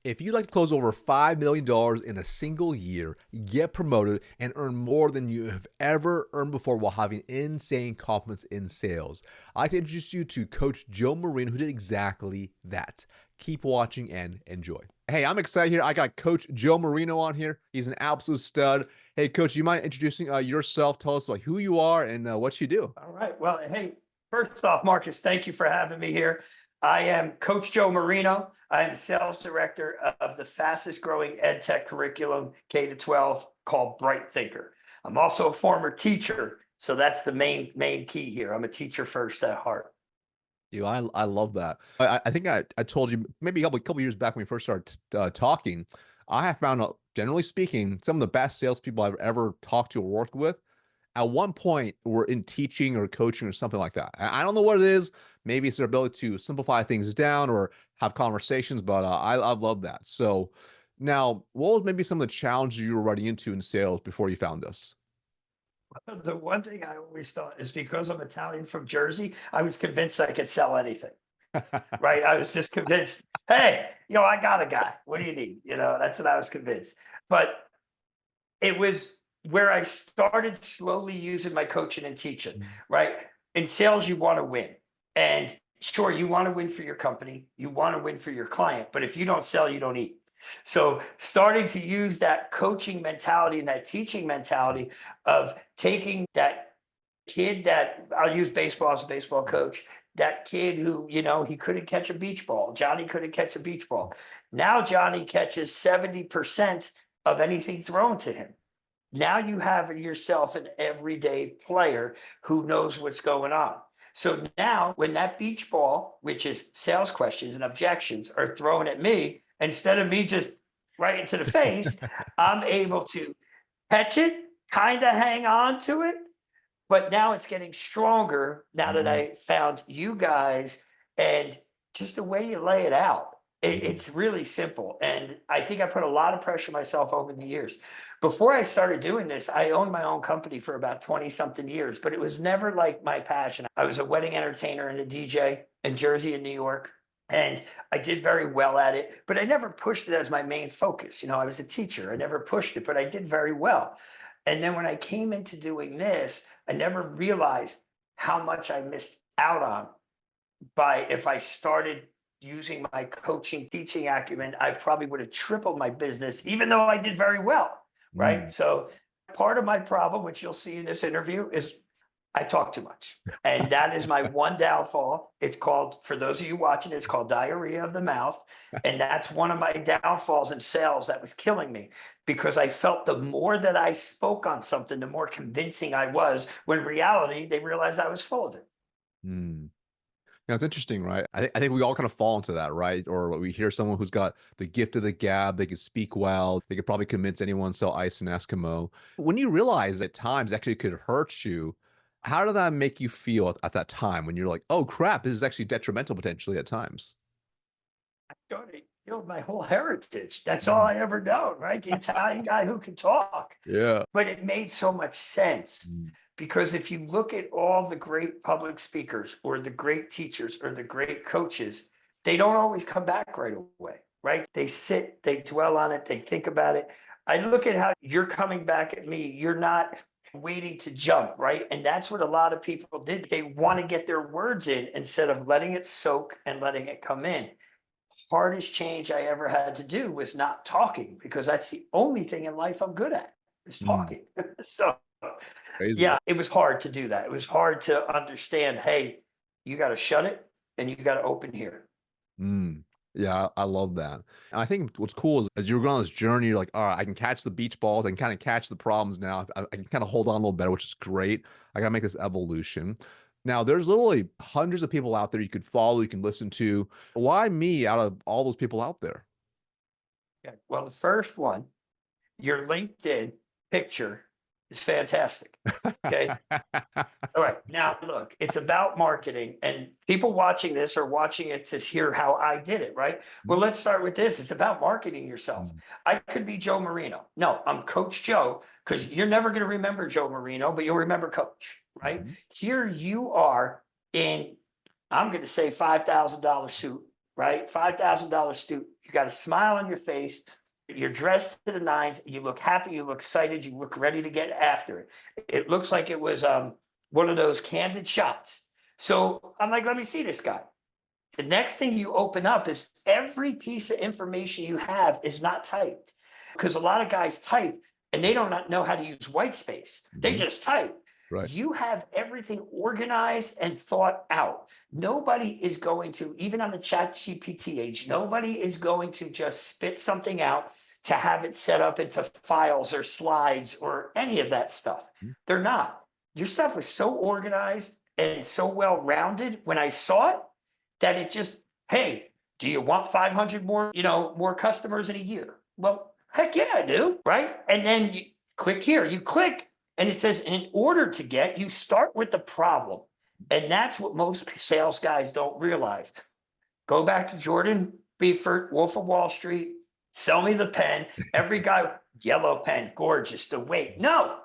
If you'd like to close over $5 million in a single year, get promoted, and earn more than you have ever earned before while having insane confidence in sales, I'd like to introduce you to Coach Joe Marino, who did exactly that. Keep watching and enjoy. Hey, I'm excited here. I got Coach Joe Marino on here. He's an absolute stud. Hey, Coach, you mind introducing yourself? Tell us who you are and what you do. All right. Well, hey, first off, Marcus, thank you for having me here. I am Coach Joe Marino. I am sales director of the fastest growing EdTech curriculum, K to 12, called Bright Thinker. I'm also a former teacher, so that's the main key here. I'm a teacher first at heart. I love that. I think I told you maybe a couple years back when we first started talking. I have found out, generally speaking, some of the best salespeople I've ever talked to or worked with at one point were in teaching or coaching or something like that. I don't know what it is. Maybe it's their ability to simplify things down or have conversations, but I love that. So now, what was maybe some of the challenges you were running into in sales before you found us? The one thing I always thought is because I'm Italian from Jersey, I was convinced I could sell anything, right? I was just convinced, hey, I got a guy. What do you need? That's what I was convinced. But it was where I started slowly using my coaching and teaching, right? In sales, you want to win. And sure, you want to win for your company, you want to win for your client, but if you don't sell, you don't eat. So starting to use that coaching mentality and that teaching mentality of taking that kid that I'll use baseball as a baseball coach, that kid who, he couldn't catch a beach ball. Johnny couldn't catch a beach ball. Now Johnny catches 70% of anything thrown to him. Now you have yourself an everyday player who knows what's going on. So now when that beach ball, which is sales questions and objections, are thrown at me, instead of me just right into the face, I'm able to catch it, kind of hang on to it, but now it's getting stronger now that I found you guys and just the way you lay it out. It's really simple. And I think I put a lot of pressure myself over the years. Before I started doing this, I owned my own company for about 20 something years, but it was never like my passion. I was a wedding entertainer and a DJ in Jersey and New York. And I did very well at it, but I never pushed it as my main focus. I was a teacher. I never pushed it, but I did very well. And then when I came into doing this, I never realized how much I missed out on by if I started using my coaching teaching acumen, I probably would have tripled my business, even though I did very well. Right. Mm. So part of my problem, which you'll see in this interview, is I talk too much. And that is my one downfall. It's called, for those of you watching, it's called diarrhea of the mouth. And that's one of my downfalls in sales that was killing me because I felt the more that I spoke on something, the more convincing I was, when in reality, they realized I was full of it. Mm. It's interesting, right? I think we all kind of fall into that, right? Or we hear someone who's got the gift of the gab, they can speak well, they could probably convince anyone to sell ice and Eskimo. When you realize at times actually could hurt you, how did that make you feel at that time when you're like, oh crap, this is actually detrimental potentially at times? I thought it killed my whole heritage. That's all I ever known, right? The Italian guy who can talk. Yeah. But it made so much sense. Mm. Because if you look at all the great public speakers or the great teachers or the great coaches, they don't always come back right away, right? They sit, they dwell on it, they think about it. I look at how you're coming back at me. You're not waiting to jump, right? And that's what a lot of people did. They want to get their words in instead of letting it soak and letting it come in. Hardest change I ever had to do was not talking because that's the only thing in life I'm good at is Mm. talking. So Crazy. yeah, it was hard to do that. It was hard to understand, hey, you got to shut it and you got to open here. Mm. Yeah, I love that. And I think what's cool is as you're going on this journey, you're like, all right, I can catch the beach balls, I can kind of catch the problems now. I can kind of hold on a little better, which is great. I gotta make this evolution. Now, there's literally hundreds of people out there you could follow, you can listen to. Why me out of all those people out there? Okay. Well, the first one, your LinkedIn picture is fantastic. Okay. All right. Now, look, it's about marketing, and people watching this are watching it to hear how I did it, right? Well, let's start with this. It's about marketing yourself. Mm. I could be Joe Marino. No, I'm Coach Joe because you're never going to remember Joe Marino, but you'll remember Coach, right? Mhm. Here you are in, I'm going to say $5,000 suit, right? $5,000 student. You got a smile on your face. You're dressed to the nines. You look happy. You look excited. You look ready to get after it. It looks like it was one of those candid shots. So I'm like, let me see this guy. The next thing you open up is every piece of information you have is not typed, because a lot of guys type and they don't know how to use white space. They just type. Right. You have everything organized and thought out. Nobody is going to, even on the chat GPT age, nobody is going to just spit something out to have it set up into files or slides or any of that stuff. They're not. Your stuff was so organized and so well rounded when I saw it, that it just, hey, do you want 500 more, more customers in a year? Well, heck yeah, I do, right? And then you click here, you click, and it says, in order to get, you start with the problem. And that's what most sales guys don't realize. Go back to Jordan Belfort, Wolf of Wall Street, sell me the pen. Every guy, yellow pen, gorgeous, the weight. No,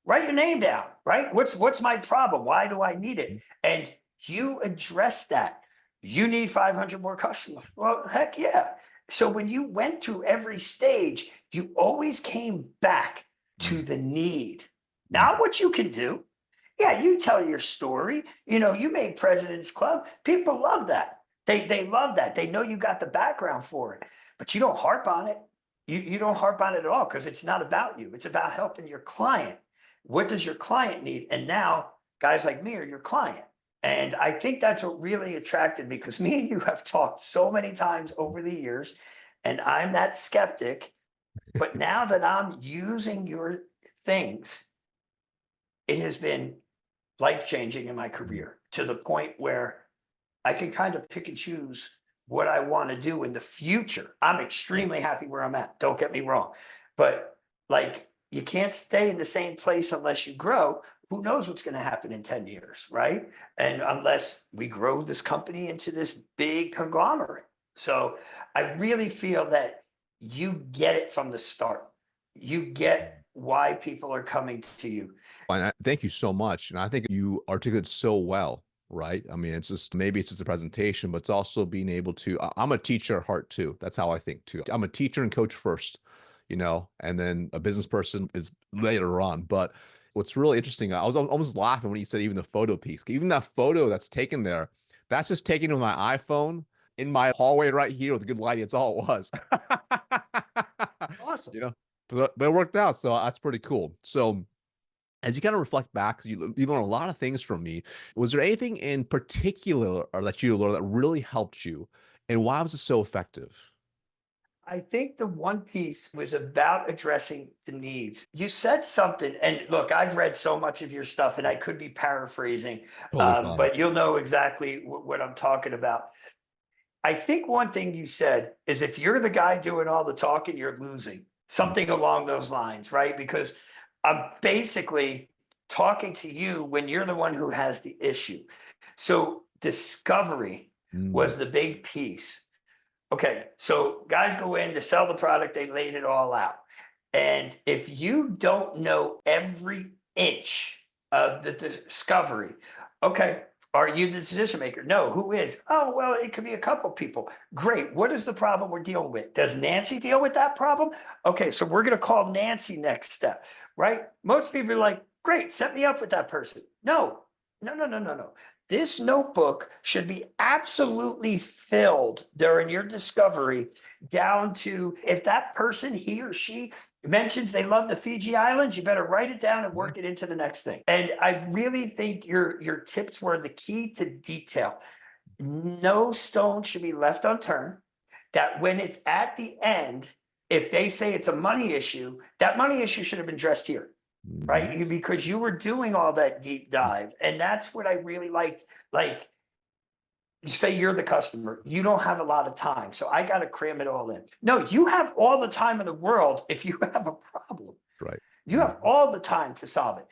write your name down, right? What's my problem? Why do I need it? And you address that. You need 500 more customers. Well, heck yeah. So when you went through every stage, you always came back to the need. Not what you can do. Yeah, you tell your story. You made President's Club. People love that. They love that. They know you got the background for it, but you don't harp on it. You don't harp on it at all, because it's not about you. It's about helping your client. What does your client need? And now guys like me are your client. And I think that's what really attracted me, because me and you have talked so many times over the years, and I'm that skeptic. But now that I'm using your things, it has been life-changing in my career, to the point where I can kind of pick and choose what I want to do in the future. I'm extremely happy where I'm at. Don't get me wrong. But you can't stay in the same place unless you grow. Who knows what's going to happen in 10 years, right? And unless we grow this company into this big conglomerate. So I really feel that you get it from the start. You get why people are coming to you. And thank you so much. And I think you articulate so well, right? I mean, maybe it's just a presentation, but it's also being able to, I'm a teacher at heart too. That's how I think too. I'm a teacher and coach first, and then a business person is later on. But what's really interesting, I was almost laughing when you said even the photo piece. Even that photo that's taken there, that's just taken with my iPhone in my hallway right here with good lighting. It's all it was. Awesome. But it worked out. So that's pretty cool. So as you kind of reflect back, you learn a lot of things from me. Was there anything in particular that you learned that really helped you? And why was it so effective? I think the one piece was about addressing the needs. You said something, and look, I've read so much of your stuff, and I could be paraphrasing, Totally fine. but you'll know exactly what I'm talking about. I think one thing you said is, if you're the guy doing all the talking, you're losing. Something along those lines, right? Because I'm basically talking to you when you're the one who has the issue. So discovery was the big piece. Okay, so guys go in to sell the product, they laid it all out. And if you don't know every inch of the discovery, okay, are you the decision maker? No, who is? Oh, well, it could be a couple people. Great. What is the problem we're dealing with? Does Nancy deal with that problem? Okay, so we're going to call Nancy next step, right? Most people are like, great, set me up with that person. No. This notebook should be absolutely filled during your discovery, down to, if that person, he or she, mentions they love the Fiji Islands, you better write it down and work it into the next thing. And I really think your tips were the key to detail. No stone should be left unturned. That when it's at the end, if they say it's a money issue, that money issue should have been addressed here. Right? Because you were doing all that deep dive. And that's what I really liked. Like, you say you're the customer, you don't have a lot of time, so I got to cram it all in. No, you have all the time in the world. If you have a problem, Right. You have all the time to solve it.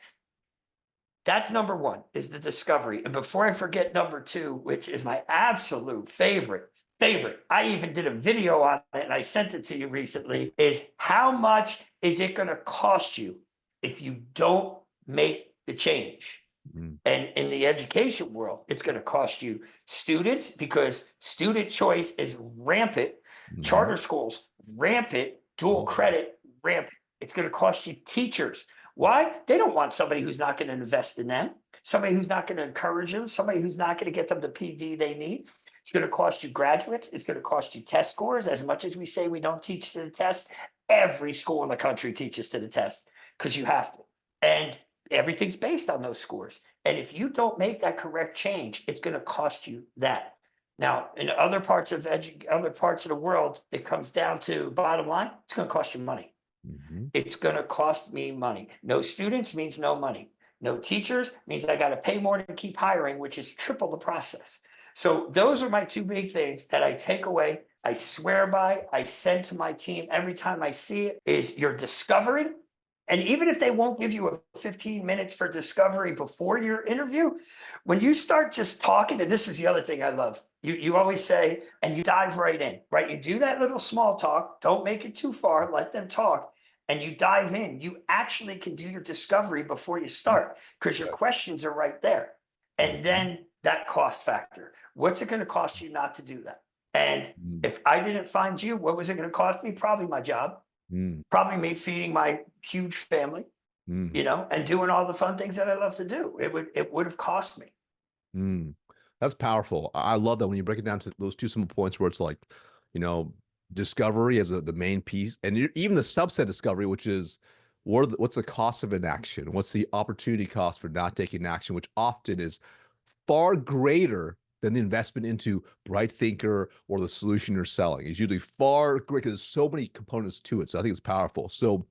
That's number one, is the discovery. And before I forget number two, which is my absolute favorite, I even did a video on it and I sent it to you recently, is how much is it going to cost you if you don't make the change? Mm, And in the education world, it's going to cost you students because student choice is rampant, mhm. charter schools rampant, dual Oh, yeah. credit rampant. It's going to cost you teachers. Why? They don't want somebody who's not going to invest in them, somebody who's not going to encourage them, somebody who's not going to get them the PD they need. It's going to cost you graduates. It's going to cost you test scores. As much as we say we don't teach to the test, every school in the country teaches to the test because you have to. And everything's based on those scores. And if you don't make that correct change, it's going to cost you that. Now, in other parts of the world, it comes down to bottom line, it's going to cost you money. Mhm. It's going to cost me money. No students means no money. No teachers means I got to pay more to keep hiring, which is triple the process. So those are my two big things that I take away. I swear by, I send to my team every time I see it is your discovery. And even if they won't give you a 15 minutes for discovery before your interview, when you start just talking, and this is the other thing I love, you always say, and you dive right in, right? You do that little small talk, don't make it too far, let them talk, and you dive in. You actually can do your discovery before you start because your Yeah. questions are right there. And Mhm. then that cost factor. What's it going to cost you not to do that? And Mm, if I didn't find you, what was it going to cost me? Probably my job, mm, probably me feeding my huge family, mm, and doing all the fun things that I love to do. It would have cost me. mm. That's powerful. I love that when you break it down to those two simple points where it's like, you know, discovery as the main piece, and even the subset discovery, which is what's the cost of inaction? What's the opportunity cost for not taking action, which often is far greater than the investment into bright thinker or the solution you're selling. It's usually far greater because there's so many components to it. So I think it's powerful. So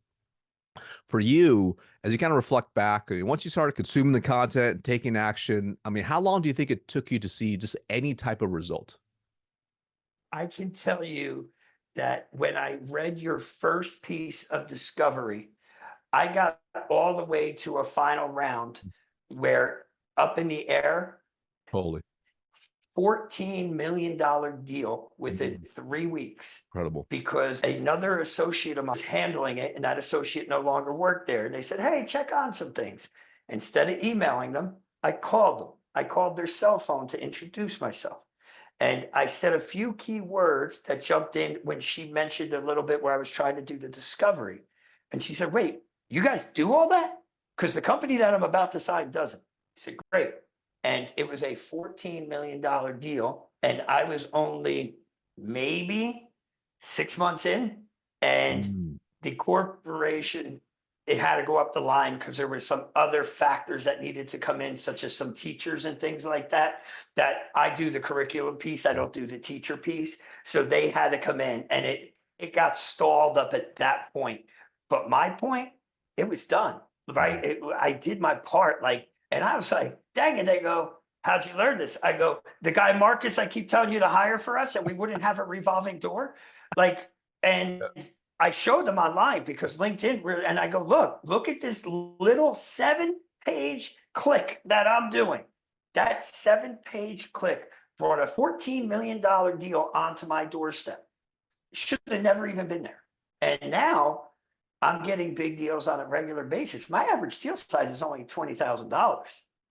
for you, as you kind of reflect back, once you started consuming the content and taking action, I mean, how long do you think it took you to see just any type of result? I can tell you that when I read your first piece of discovery, I got all the way to a final round where up in the air, Totally. $14 million deal within Mm, 3 weeks incredible. because another associate of mine was handling it and that associate no longer worked there. And they said, hey, check on some things. Instead of emailing them, I called them. I called their cell phone to introduce myself. And I said a few key words that jumped in when she mentioned a little bit where I was trying to do the discovery. And she said, wait, you guys do all that? Because the company that I'm about to sign doesn't. I said, great. And it was a $14 million deal. And I was only maybe 6 months in. And Mm, the corporation, it had to go up the line because there were some other factors that needed to come in, such as some teachers and things like that. That I do the curriculum piece, I don't do the teacher piece. So they had to come in, and it got stalled up at that point. But my point, it was done, mm, right? I did my part, like, and I was like, dang it. They go, how'd you learn this? I go, the guy Marcus, I keep telling you to hire for us, and we wouldn't have a revolving door. Like, and I showed them online because LinkedIn really, and I go, look at this little 7-page click that I'm doing. That 7-page click brought a $14 million deal onto my doorstep. Should have never even been there. And now I'm getting big deals on a regular basis. My average deal size is only $20,000.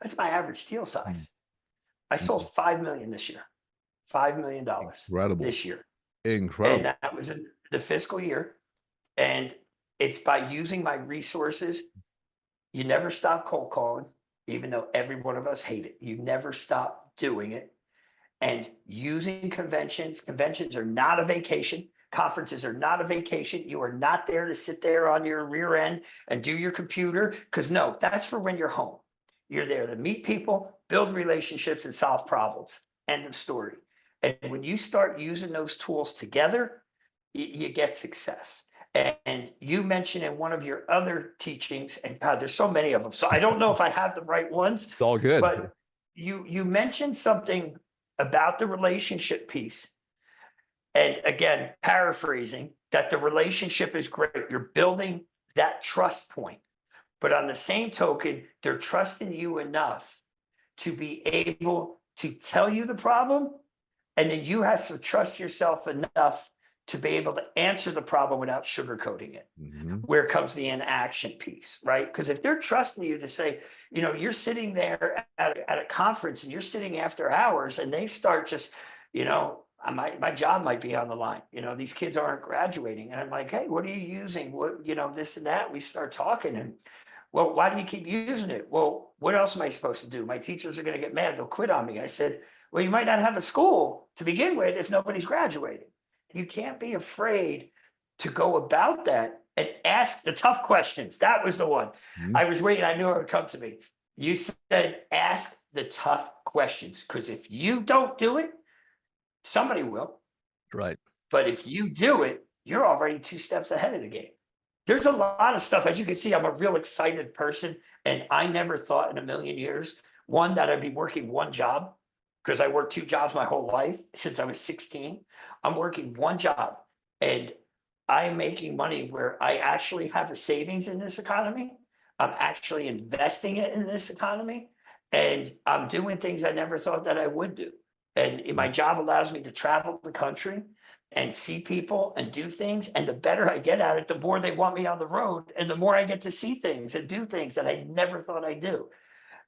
That's my average deal mm, size. I sold mm. 5 million this year, $5 million Incredible. this year. And Incredible. that was in the fiscal year. And it's by using my resources. You never stop cold calling, even though every one of us hate it. You never stop doing it. And using conventions. Conventions are not a vacation. Conferences are not a vacation. You are not there to sit there on your rear end and do your computer. Because no, that's for when you're home. You're there to meet people, build relationships, and solve problems. End of story. And when you start using those tools together, you get success. And you mentioned in one of your other teachings, and God, there's so many of them. So I don't know if I have the right ones, It's all good. but you mentioned something about the relationship piece. And again, paraphrasing, that the relationship is great. You're building that trust point. But on the same token, they're trusting you enough to be able to tell you the problem. And then you have to trust yourself enough to be able to answer the problem without sugarcoating it. Mhm. Where comes the inaction piece, right? Because if they're trusting you to say, you're sitting there at a conference and you're sitting after hours and they start just, my job might be on the line. These kids aren't graduating. And I'm like, hey, what are you using? What, this and that. We start talking and, well, why do you keep using it? Well, what else am I supposed to do? My teachers are going to get mad. They'll quit on me. I said, well, you might not have a school to begin with if nobody's graduating. You can't be afraid to go about that and ask the tough questions. That was the one. Mhm. I was waiting. I knew it would come to me. You said, ask the tough questions, because if you don't do it, somebody will. Right. But if you do it, you're already 2 steps ahead of the game. There's a lot of stuff. As you can see, I'm a real excited person. And I never thought in a million years, one, that I'd be working one job, because I worked 2 jobs my whole life since I was 16. I'm working one job and I'm making money where I actually have a savings in this economy. I'm actually investing it in this economy. And I'm doing things I never thought that I would do. And my job allows me to travel the country and see people and do things. And the better I get at it, the more they want me on the road and the more I get to see things and do things that I never thought I'd do.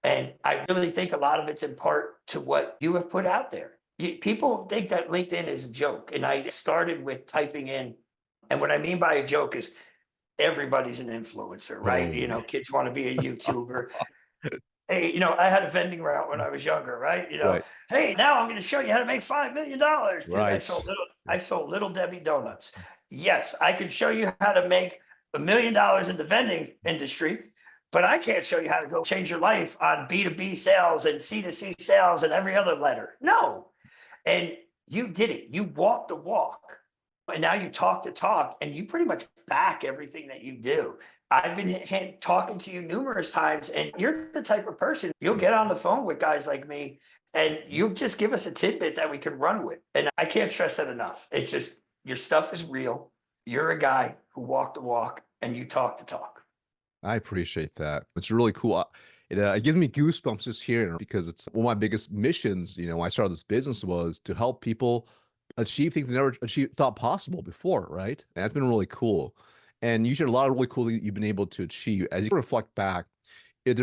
And I really think a lot of it's in part to what you have put out there. People think that LinkedIn is a joke. And I started with typing in, and what I mean by a joke is everybody's an influencer, right? Totally. Kids want to be a YouTuber. Hey, I had a vending route when I was younger, right? Right. Hey, now I'm going to show you how to make $5 million. Dude, I Right. sold little Debbie donuts. Yes, I could show you how to make $1 million in the vending industry, but I can't show you how to go change your life on B2B sales and C2C sales and every other letter. No. And you did it. You walked the walk. And now you talk the talk and you pretty much back everything that you do. I've been talking to you numerous times, and you're the type of person, you'll get on the phone with guys like me and you'll just give us a tidbit that we can run with. And I can't stress that enough. It's just, your stuff is real. You're a guy who walked the walk and you talk the talk. I appreciate that. It's really cool. It gives me goosebumps just hearing it, because it's one of my biggest missions. When I started this business was to help people achieve things they never thought possible before, right? And that's been really cool. And you shared a lot of really cool things you've been able to achieve. As you reflect back, are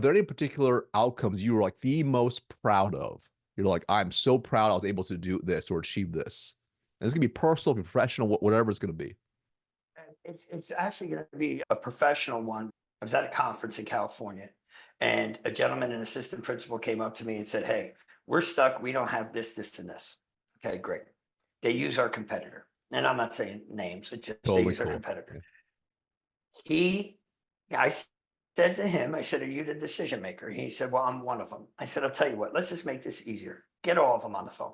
there any particular outcomes you were like the most proud of? You're like, I'm so proud I was able to do this or achieve this. And it's gonna be personal, professional, whatever it's gonna be. And it's actually going to be a professional one. I was at a conference in California, and a gentleman, an assistant principal, came up to me and said, hey, we're stuck. We don't have this, this, and this. Okay, great. They use our competitor. And I'm not saying names, it just they Totally use our cool. competitor. Yeah. I said to him, I said, are you the decision maker? He said, well, I'm one of them. I said, I'll tell you what, let's just make this easier. Get all of them on the phone.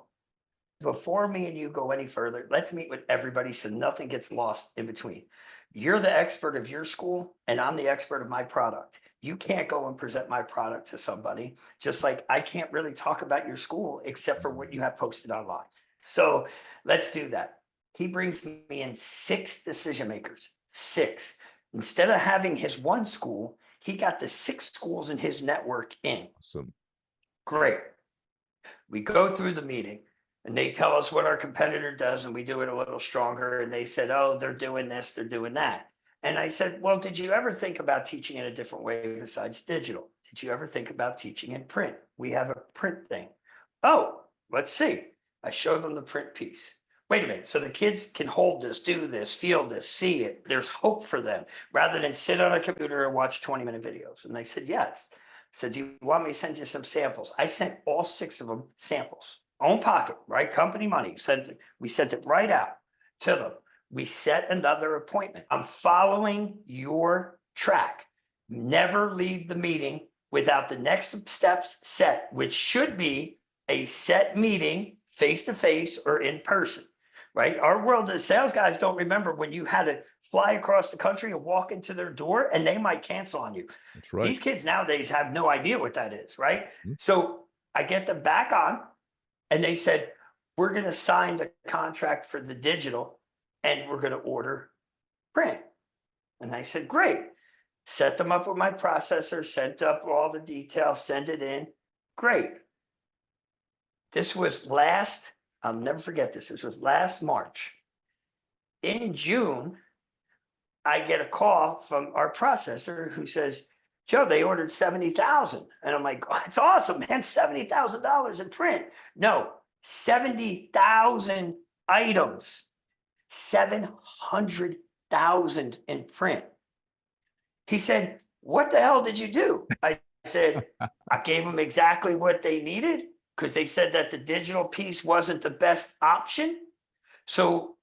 Before me and you go any further, let's meet with everybody so nothing gets lost in between. You're the expert of your school and I'm the expert of my product. You can't go and present my product to somebody, just like I can't really talk about your school except for what you have posted online. So let's do that. He brings me in 6 decision makers, 6. Instead of having his one school, he got the 6 schools in his network in. Awesome. Great. We go through the meeting and they tell us what our competitor does and we do it a little stronger. And they said, oh, they're doing this, they're doing that. And I said, well, did you ever think about teaching in a different way besides digital? Did you ever think about teaching in print? We have a print thing. Oh, let's see. I showed them the print piece. Wait a minute. So the kids can hold this, do this, feel this, see it. There's hope for them rather than sit on a computer and watch 20-minute videos. And they said, yes. I said, do you want me to send you some samples? I sent all 6 of them samples. Own pocket, right? Company money. We sent it right out to them. We set another appointment. I'm following your track. Never leave the meeting without the next steps set, which should be a set meeting face to face or in person, right? Our world as sales guys don't remember when you had to fly across the country and walk into their door and they might cancel on you. That's right. These kids nowadays have no idea what that is, right? Mhm. So I get them back on. And they said, we're going to sign the contract for the digital and we're going to order print. And I said, great. Set them up with my processor, sent up all the details, send it in. Great. This was I'll never forget this. This was last March. in June, I get a call from our processor who says, Joe, they ordered 70,000. And I'm like, oh, it's awesome, man. $70,000 in print. No, 70,000 items, 700,000 in print. He said, what the hell did you do? I said, I gave them exactly what they needed because they said that the digital piece wasn't the best option. So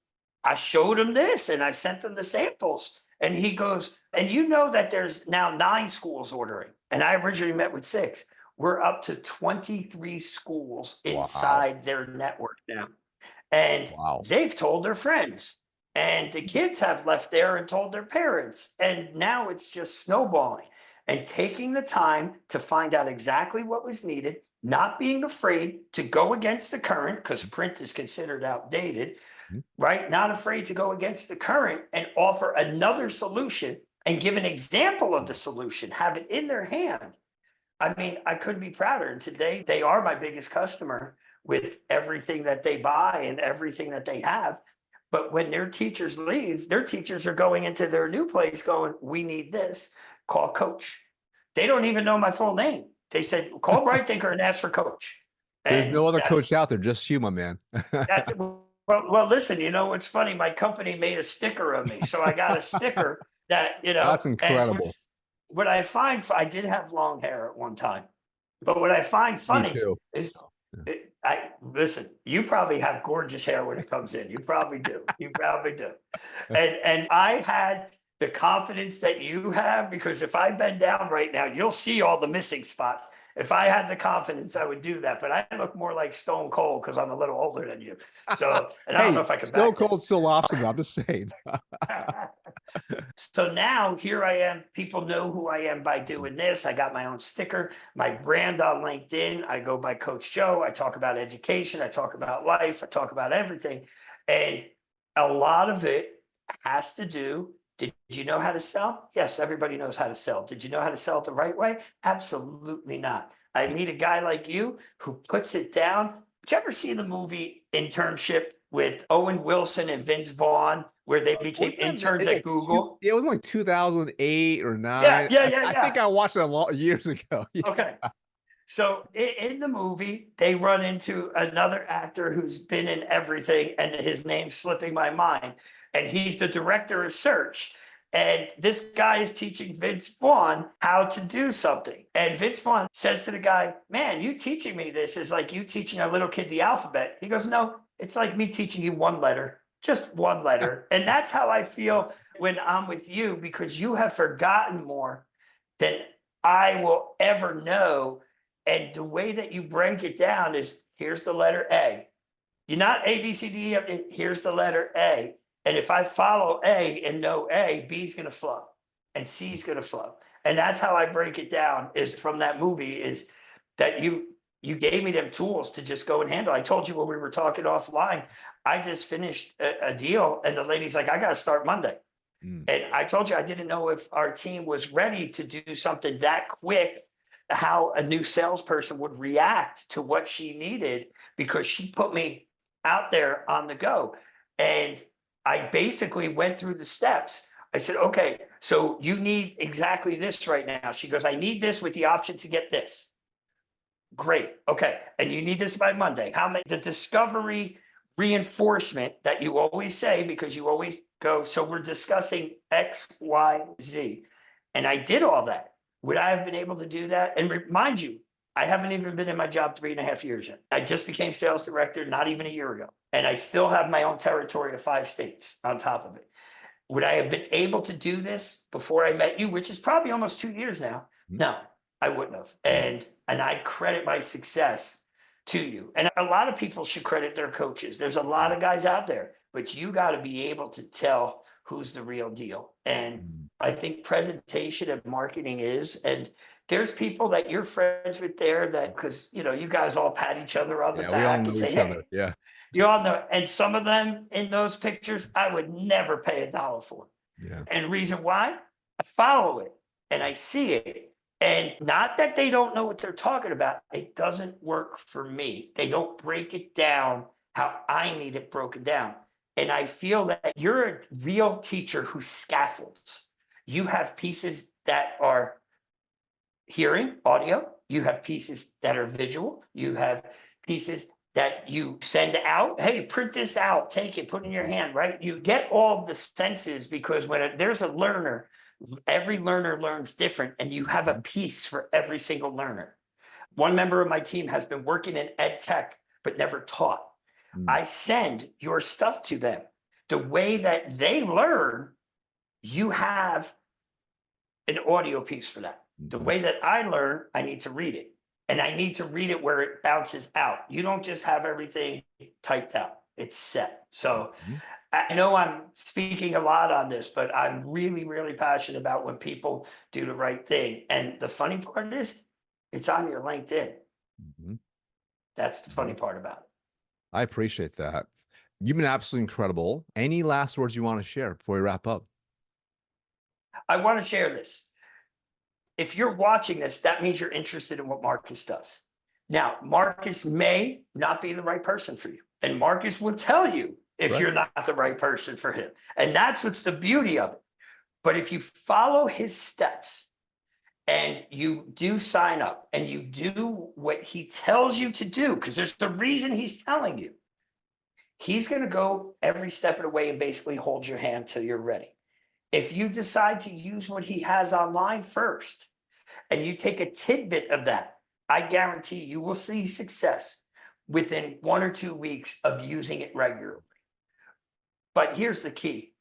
I showed him this and I sent him the samples. And he goes, and you know that there's now 9 schools ordering. And I originally met with 6. We're up to 23 schools Wow. inside their network now. And Wow. they've told their friends. And the kids have left there and told their parents. And now it's just snowballing and taking the time to find out exactly what was needed, not being afraid to go against the current because print is considered outdated, right? Not afraid to go against the current and offer another solution and give an example of the solution, have it in their hand. I mean, I couldn't be prouder. And today they are my biggest customer with everything that they buy and everything that they have. But when their teachers leave, their teachers are going into their new place going, we need this, call coach. They don't even know my full name. They said, call Bright Thinker and ask for coach. There's And no other coach out there, just you, my man. that's well, listen, you know, it's funny. My company made a sticker of me. So I got a sticker that, you know, That's incredible. What I find, I did have long hair at one time, but what I find Me funny too. is listen, you probably have gorgeous hair when it comes in. You probably do. You probably do. And I had the confidence that you have because if I bend down right now, you'll see all the missing spots. If I had the confidence, I would do that. But I look more like Stone Cold because I'm a little older than you. So, and I don't know if I can Stone back that. Cold's still awesome. I'm just saying. So now here I am. People know who I am by doing this. I got my own sticker, my brand on LinkedIn. I go by Coach Joe. I talk about education. I talk about life. I talk about everything. And a lot of it has to do. Did you know how to sell? Yes, everybody knows how to sell. Did you know how to sell it the right way? Absolutely not. I meet a guy like you who puts it down. Did you ever see the movie Internship with Owen Wilson and Vince Vaughn, where they became interns at Google? It was like 2008 or 9. I think I watched it a lot years ago. Yeah. Okay. So in the movie, they run into another actor who's been in everything, and his name's slipping my mind. And he's the director of search. And this guy is teaching Vince Vaughn how to do something. And Vince Vaughn says to the guy, man, you teaching me this is like you teaching a little kid the alphabet. He goes, no, it's like me teaching you one letter, just one letter. And that's how I feel when I'm with you, because you have forgotten more than I will ever know. And the way that you break it down is here's the letter A. You're not A, B, C, D, E, here's the letter A. And if I follow A and know A, B is going to flow and C is going to flow. And that's how I break it down is from that movie is that you gave me them tools to just go and handle. I told you when we were talking offline, I just finished a deal and the lady's like, I got to start Monday. And I told you, I didn't know if our team was ready to do something that quick, how a new salesperson would react to what she needed, because she put me out there on the go. And I basically went through the steps. I said, okay, so you need exactly this right now. She goes, I need this with the option to get this. Great. Okay. And you need this by Monday. How many, the discovery reinforcement that you always say, because you always go, so we're discussing X, Y, Z. And I did all that. Would I have been able to do that? And remind you, I haven't even been in my job 3.5 years yet. I just became sales director not even a year ago. And I still have my own territory of 5 states on top of it. Would I have been able to do this before I met you, which is probably almost 2 years now? No, I wouldn't have. And I credit my success to you. And a lot of people should credit their coaches. There's a lot of guys out there, but you got to be able to tell who's the real deal. And I think presentation and marketing is, and there's people that you're friends with there that, because, you know, you guys all pat each other on the back. We all know and say, each hey, other. Yeah. You all know. And some of them in those pictures, I would never pay $1 for. Yeah. And reason why? I follow it and I see it. And not that they don't know what they're talking about. It doesn't work for me. They don't break it down how I need it broken down. And I feel that you're a real teacher who scaffolds. You have pieces that are hearing, audio, you have pieces that are visual, you have pieces that you send out. Hey, print this out, take it, put it in your hand, right? You get all the senses because there's a learner, every learner learns different, and you have a piece for every single learner. One member of my team has been working in ed tech, but never taught. I send your stuff to them. The way that they learn, you have an audio piece for that. The way that I learn, I need to read it. And I need to read it where it bounces out. You don't just have everything typed out, it's set. So I know I'm speaking a lot on this, but I'm really, really passionate about when people do the right thing. And the funny part is, it's on your LinkedIn. That's the funny part about it. I appreciate that. You've been absolutely incredible. Any last words you want to share before we wrap up? I want to share this. If you're watching this, that means you're interested in what Marcus does. Now, Marcus may not be the right person for you, and Marcus will tell you if you're not the right person for him. And that's what's the beauty of it. But if you follow his steps and you do sign up and you do what he tells you to do, because there's the reason he's telling you, he's going to go every step of the way and basically hold your hand till you're ready. If you decide to use what he has online first, and you take a tidbit of that, I guarantee you will see success within 1 or 2 weeks of using it regularly. But here's the key.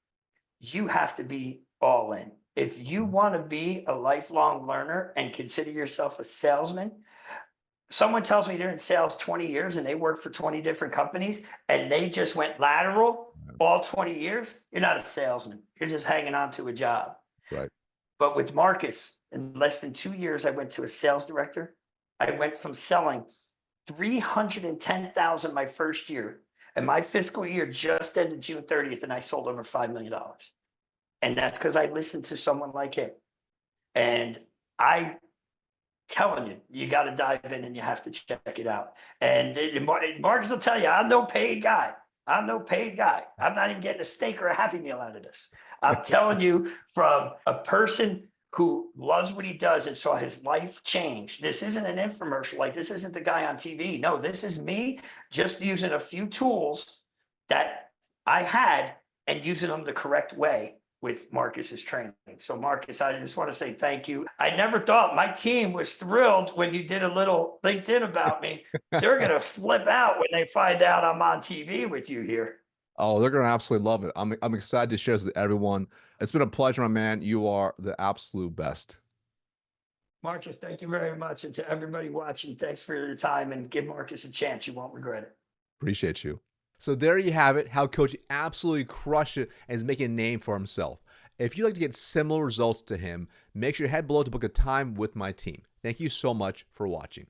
You have to be all in. If you want to be a lifelong learner and consider yourself a salesman, someone tells me they're in sales 20 years and they work for 20 different companies and they just went lateral all 20 years, you're not a salesman. You're just hanging on to a job. Right. But with Marcus, in less than 2 years, I went to a sales director. I went from selling 310,000 my first year, and my fiscal year just ended June 30th, and I sold over $5 million. And that's because I listened to someone like him. And I telling you, you got to dive in and you have to check it out. And Marcus will tell you, I'm no paid guy. I'm no paid guy. I'm not even getting a steak or a Happy Meal out of this. I'm telling you from a person who loves what he does and saw his life change. This isn't an infomercial. Like, this isn't the guy on TV. No, this is me just using a few tools that I had and using them the correct way with Marcus's training. So Marcus, I just want to say thank you. I never thought my team was thrilled when you did a little LinkedIn about me. They're going to flip out when they find out I'm on TV with you here. Oh, they're going to absolutely love it. I'm excited to share this with everyone. It's been a pleasure, my man. You are the absolute best. Marcus, thank you very much. And to everybody watching, thanks for your time, and give Marcus a chance. You won't regret it. Appreciate you. So there you have it, how Coach absolutely crushed it and is making a name for himself. If you'd like to get similar results to him, make sure you head below to book a time with my team. Thank you so much for watching.